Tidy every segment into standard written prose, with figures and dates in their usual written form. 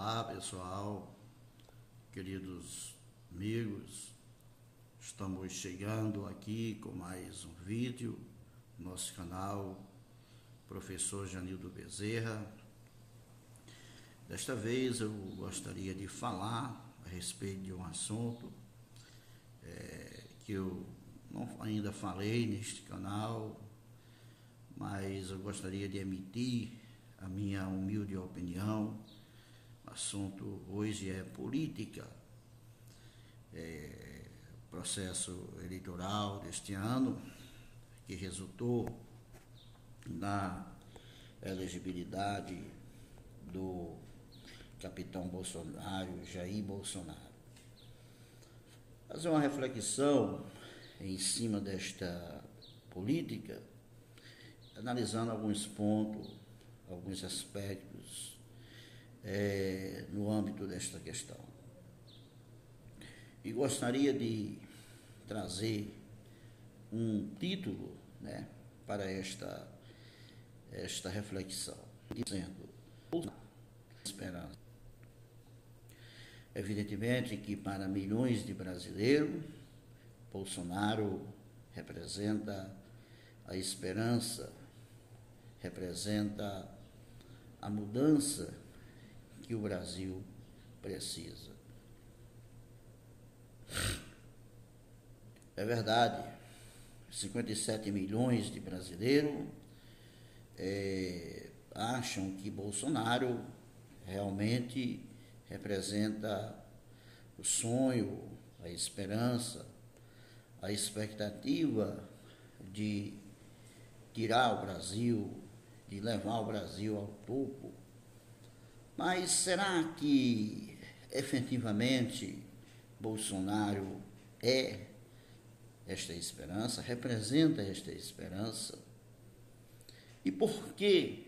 Olá pessoal, queridos amigos, estamos chegando aqui com mais um vídeo no nosso canal Professor Janildo Bezerra. Desta vez eu gostaria de falar a respeito de um assunto que eu não ainda falei neste canal, mas eu gostaria de emitir a minha humilde opinião. O assunto hoje é política, processo eleitoral deste ano, que resultou na elegibilidade do capitão Bolsonaro, Jair Bolsonaro. Fazer uma reflexão em cima desta política, analisando alguns pontos, alguns aspectos no âmbito desta questão. E gostaria de trazer um título, para esta reflexão, dizendo: esperança. Evidentemente que para milhões de brasileiros, Bolsonaro representa a esperança, representa a mudança que o Brasil precisa. É verdade, 57 milhões de brasileiros acham que Bolsonaro realmente representa o sonho, a esperança, a expectativa de tirar o Brasil, de levar o Brasil ao topo. Mas será que efetivamente Bolsonaro é esta esperança, representa esta esperança? E por que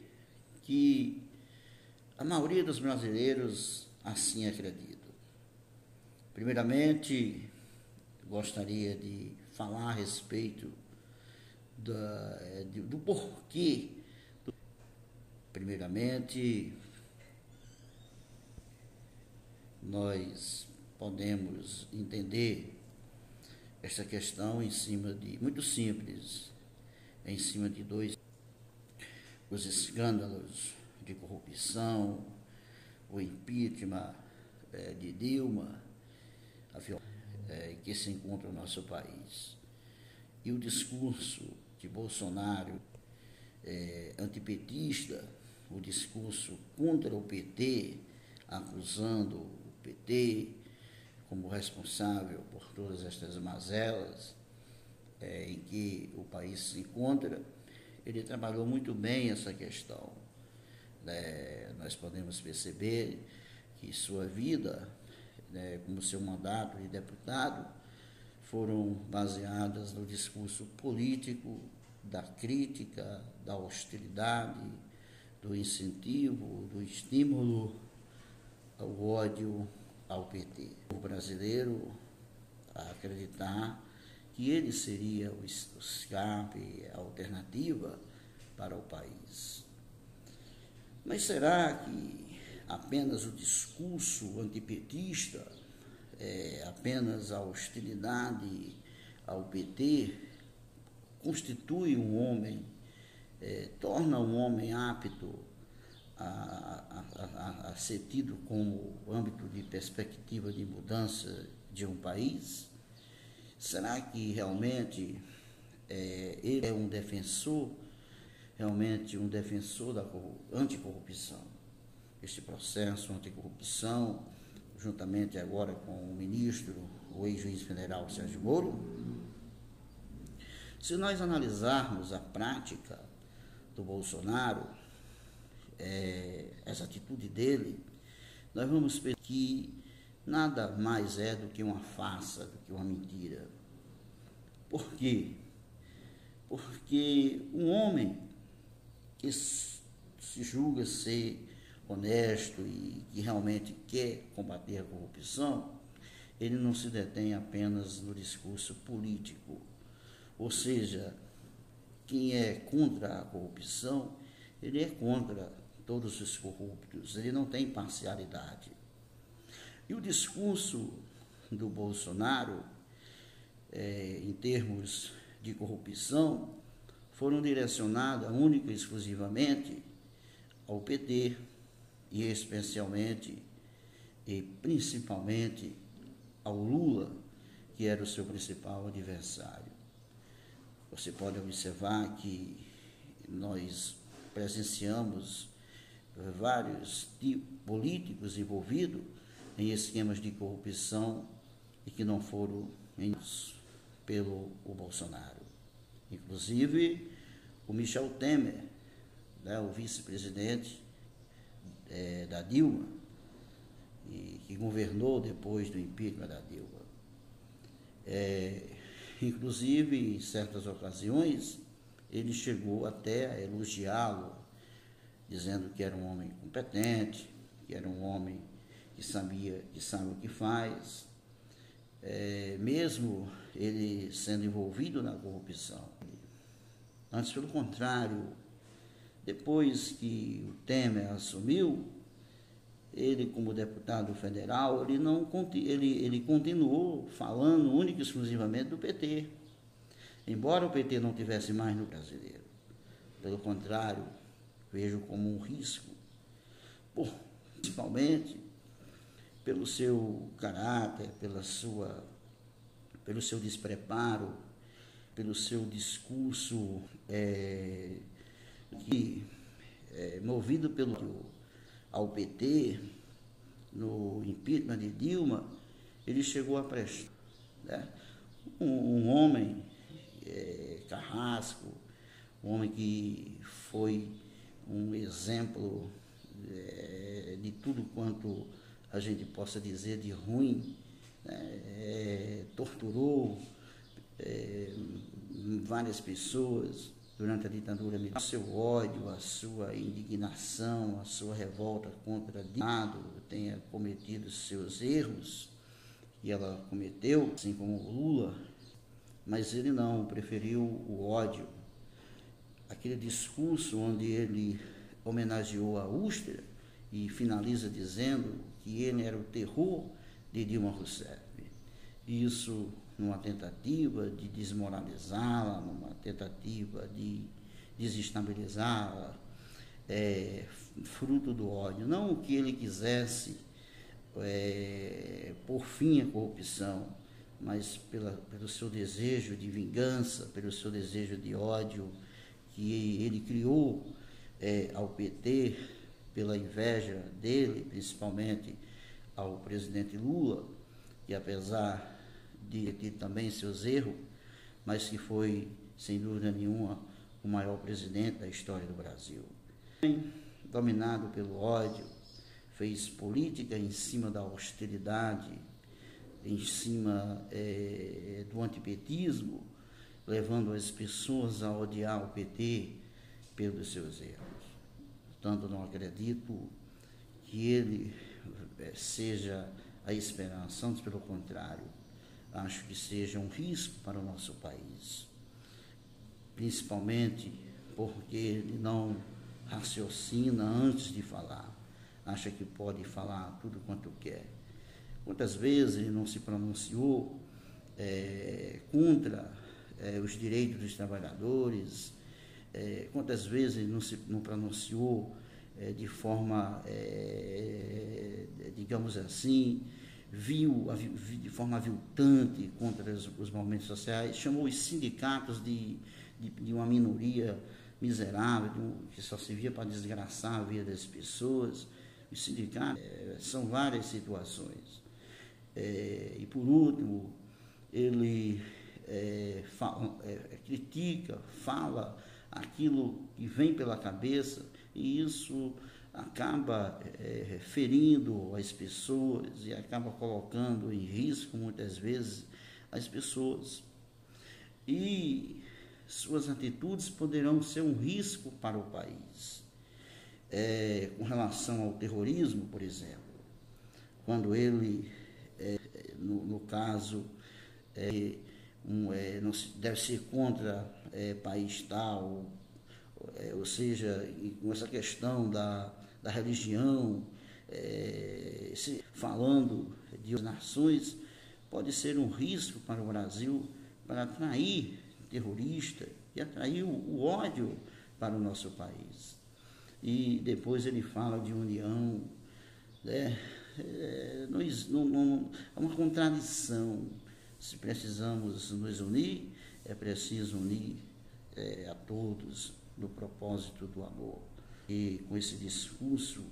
a maioria dos brasileiros assim acredita? Primeiramente, gostaria de falar a respeito do porquê. Primeiramente, nós podemos entender esta questão em cima de, muito simples, em cima de os escândalos de corrupção, o impeachment de Dilma, que se encontra no nosso país, e o discurso de Bolsonaro antipetista, o discurso contra o PT, acusando o PT como responsável por todas estas mazelas em que o país se encontra. Ele trabalhou muito bem essa questão. Nós podemos perceber que sua vida, como seu mandato de deputado, foram baseadas no discurso político, da crítica, da hostilidade, do incentivo, do estímulo ao ódio ao PT. O brasileiro a acreditar que ele seria o escape, a alternativa para o país. Mas será que apenas o discurso antipetista, apenas a hostilidade ao PT, constitui um homem, torna um homem apto a ser tido como âmbito de perspectiva de mudança de um país? Será que realmente ele é um defensor, realmente um defensor da anticorrupção? Este processo anticorrupção, juntamente agora com o ministro, o ex-juiz federal Sérgio Moro, se nós analisarmos a prática do Bolsonaro, essa atitude dele, nós vamos ver que nada mais é do que uma farsa, do que uma mentira. Por quê? Porque um homem que se julga ser honesto e que realmente quer combater a corrupção, ele não se detém apenas no discurso político. Ou seja, quem é contra a corrupção, ele é contra todos os corruptos, ele não tem parcialidade. E o discurso do Bolsonaro, em termos de corrupção, foram direcionados única e exclusivamente ao PT, e especialmente e principalmente ao Lula, que era o seu principal adversário. Você pode observar que nós presenciamos vários políticos envolvidos em esquemas de corrupção e que não foram pelo Bolsonaro. Inclusive, o Michel Temer, né, o vice-presidente da Dilma, e que governou depois do impeachment da Dilma. Inclusive, em certas ocasiões, ele chegou até a elogiá-lo, dizendo que era um homem competente, que era um homem que sabe o que faz, mesmo ele sendo envolvido na corrupção. Antes, pelo contrário, depois que o Temer assumiu, ele, como deputado federal, ele continuou falando única e exclusivamente do PT, embora o PT não tivesse mais no brasileiro. Pelo contrário, vejo como um risco, principalmente pelo seu caráter, pelo seu despreparo, pelo seu discurso movido ao PT, no impeachment de Dilma, ele chegou a prestar, né? Um homem carrasco, um homem que foi um exemplo de tudo quanto a gente possa dizer de ruim, né? Torturou várias pessoas durante a ditadura militar. O seu ódio, a sua indignação, a sua revolta contra o Estado, tenha cometido seus erros, e ela cometeu, assim como o Lula, mas ele não, preferiu o ódio. Aquele discurso onde ele homenageou a Ustra e finaliza dizendo que ele era o terror de Dilma Rousseff. Isso numa tentativa de desmoralizá-la, numa tentativa de desestabilizá-la, fruto do ódio. Não que ele quisesse por fim a corrupção, mas pelo seu desejo de vingança, pelo seu desejo de ódio que ele criou ao PT, pela inveja dele, principalmente ao presidente Lula, que apesar de ter também seus erros, mas que foi, sem dúvida nenhuma, o maior presidente da história do Brasil. Dominado pelo ódio, fez política em cima da austeridade, em cima do antipetismo, levando as pessoas a odiar o PT pelos seus erros. Portanto, não acredito que ele seja a esperança, antes pelo contrário, acho que seja um risco para o nosso país, principalmente porque ele não raciocina antes de falar, acha que pode falar tudo quanto quer. Quantas vezes ele não se pronunciou contra os direitos dos trabalhadores, quantas vezes ele não pronunciou de forma, digamos assim, de forma aviltante contra os movimentos sociais, chamou os sindicatos de uma minoria miserável, que só servia para desgraçar a vida das pessoas. Os sindicatos são várias situações. E, por último, ele critica, fala aquilo que vem pela cabeça, e isso acaba ferindo as pessoas e acaba colocando em risco, muitas vezes, as pessoas. E suas atitudes poderão ser um risco para o país. Com relação ao terrorismo, por exemplo, quando ele, no caso, não deve ser contra país tal ou seja, com essa questão da religião, falando de nações, pode ser um risco para o Brasil, para atrair terrorista e atrair o ódio para o nosso país. E depois ele fala de união, né? É uma contradição. Se precisamos nos unir, é preciso unir a todos no propósito do amor. E com esse discurso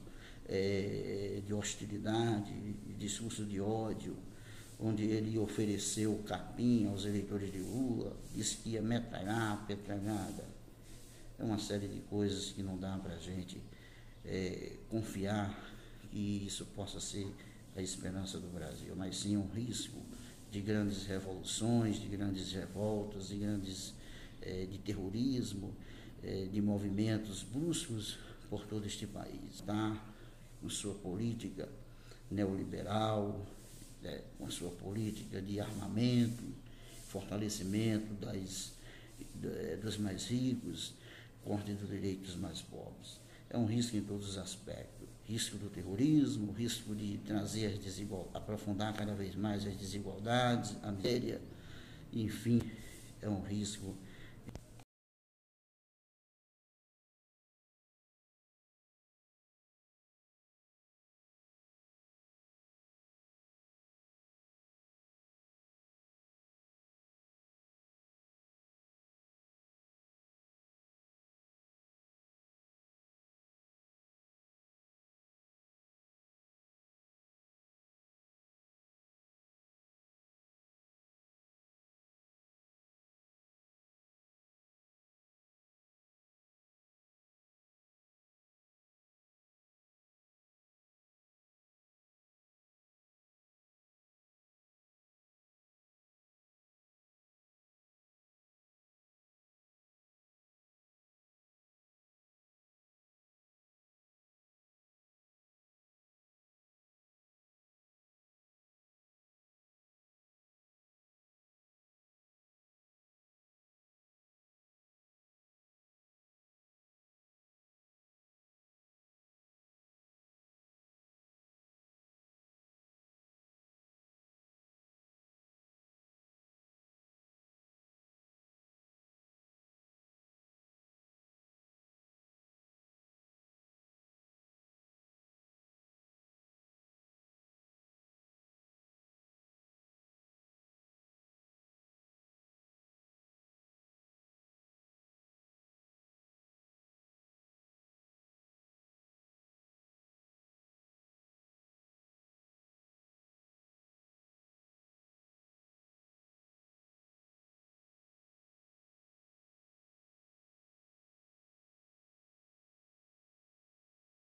de hostilidade, discurso de ódio, onde ele ofereceu capim aos eleitores de Lula, disse que ia metralhar, petralhada. É uma série de coisas que não dá para a gente confiar que isso possa ser a esperança do Brasil, mas sim um risco de grandes revoluções, de grandes revoltas, de terrorismo, de movimentos bruscos por todo este país. Tá? Com sua política neoliberal, com a sua política de armamento, fortalecimento dos mais ricos, corte dos direitos mais pobres. É um risco em todos os aspectos. Risco do terrorismo, risco de trazer aprofundar cada vez mais as desigualdades, a miséria, enfim, é um risco